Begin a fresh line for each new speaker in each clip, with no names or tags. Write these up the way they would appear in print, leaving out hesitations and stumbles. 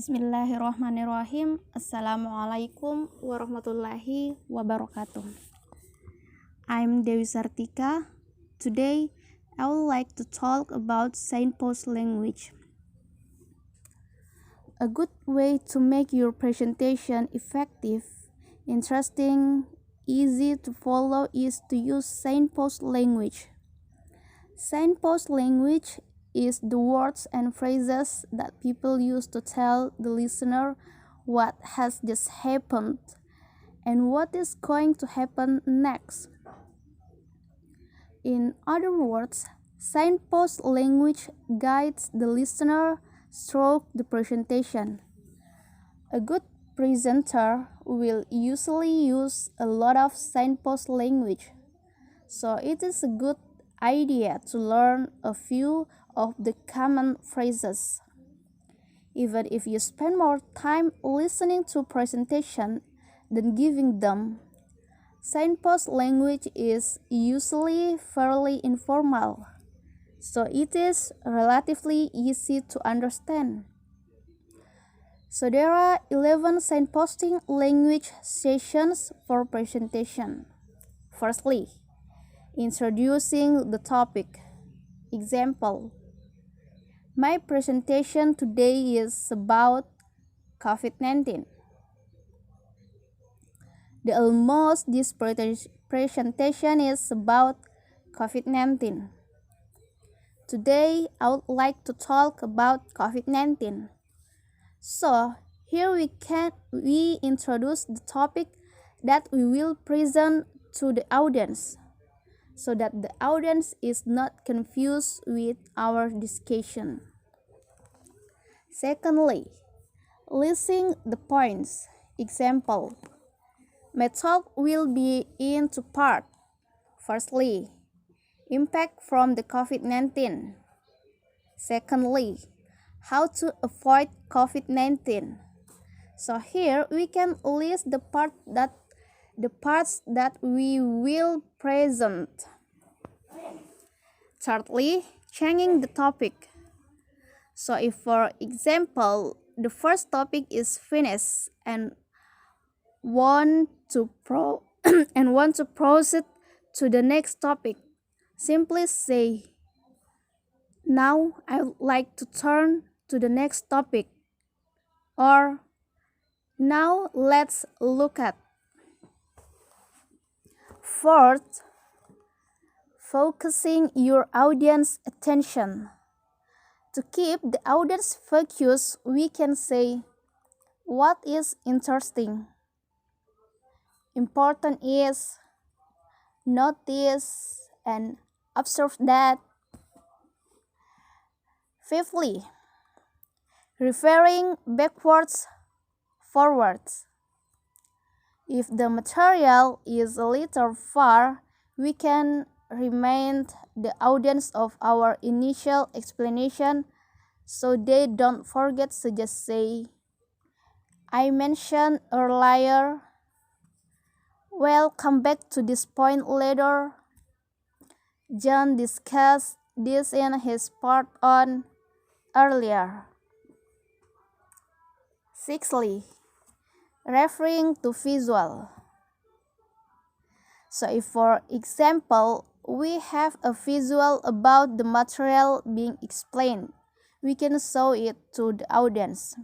Bismillahirrahmanirrahim. Assalamualaikum warahmatullahi wabarakatuh. I'm Dewi Sartika. Today, I would like to talk about signpost language. A good way to make your presentation effective, interesting, easy to follow is to use signpost language. Signpost language is the words and phrases that people use to tell the listener what has just happened and what is going to happen next. In other words, signpost language guides the listener through the presentation. A good presenter will usually use a lot of signpost language, so it is a good idea to learn a few of the common phrases. Even if you spend more time listening to presentation than giving them, signpost language is usually fairly informal, so it is relatively easy to understand. So there are 11 signposting language sessions for presentation. Firstly, introducing the topic. Example: my presentation today is about COVID-19. The almost this presentation is about COVID-19. Today, I would like to talk about COVID-19. So, here we introduce the topic that we will present to the audience, so that the audience is not confused with our discussion. Secondly, listing the points. Example: my talk will be in two parts. Firstly, impact from the COVID-19. Secondly, how to avoid COVID-19. So here we can list the parts that we will present. Thirdly, changing the topic. So if, for example, the first topic is finished and want to proceed to the next topic, simply say, now I would like to turn to the next topic, or now let's look at. Fourth, focusing your audience attention. To keep the audience focused, we can say, what is interesting? Important is, notice, and observe that. Fifthly, referring backwards, forwards. If the material is a little far, we can remind the audience of our initial explanation so they don't forget to just say, I mentioned earlier, we'll come back to this point later. John discussed this in his part on earlier. Sixthly, referring to visual. So if, for example, we have a visual about the material being explained, we can show it to the audience.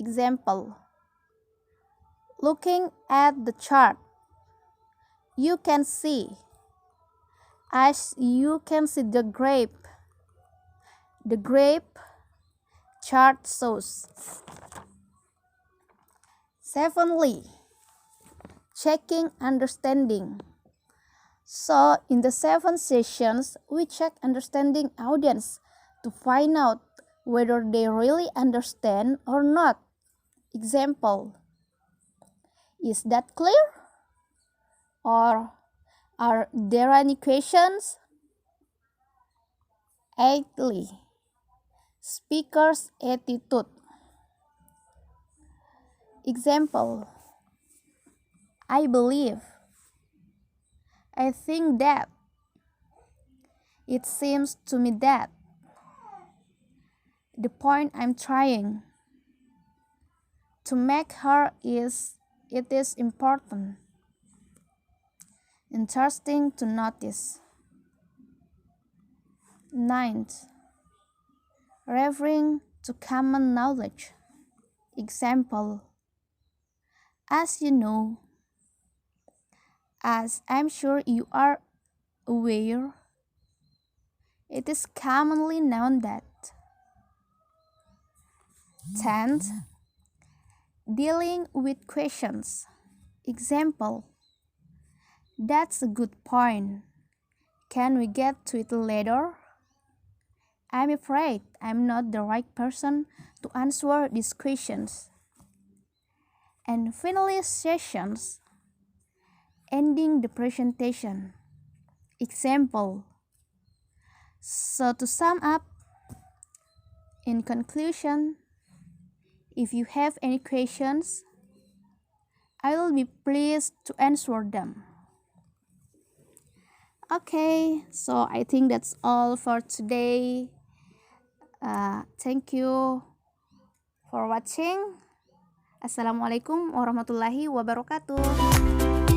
Example: looking at the chart, you can see, as you can see the grape chart shows. Seventhly, checking understanding. So in the 7 sessions, we check understanding audience to find out whether they really understand or not. Example: is that clear? Or are there any questions? Eighthly, speaker's attitude. Example: I believe, I think that, it seems to me that, the point I'm trying. to make her is it is important, interesting to notice. Ninth, referring to common knowledge. Example, as you know, as I'm sure you are aware, it is commonly known that. 10th, dealing with questions. Example, that's a good point. Can we get to it later? I'm afraid I'm not the right person to answer these questions. And finally, sessions, ending the presentation. Example, so to sum up, in conclusion, if you have any questions, I will be pleased to answer them. Okay, so I think that's all for today. Thank you for watching. Assalamualaikum warahmatullahi wabarakatuh.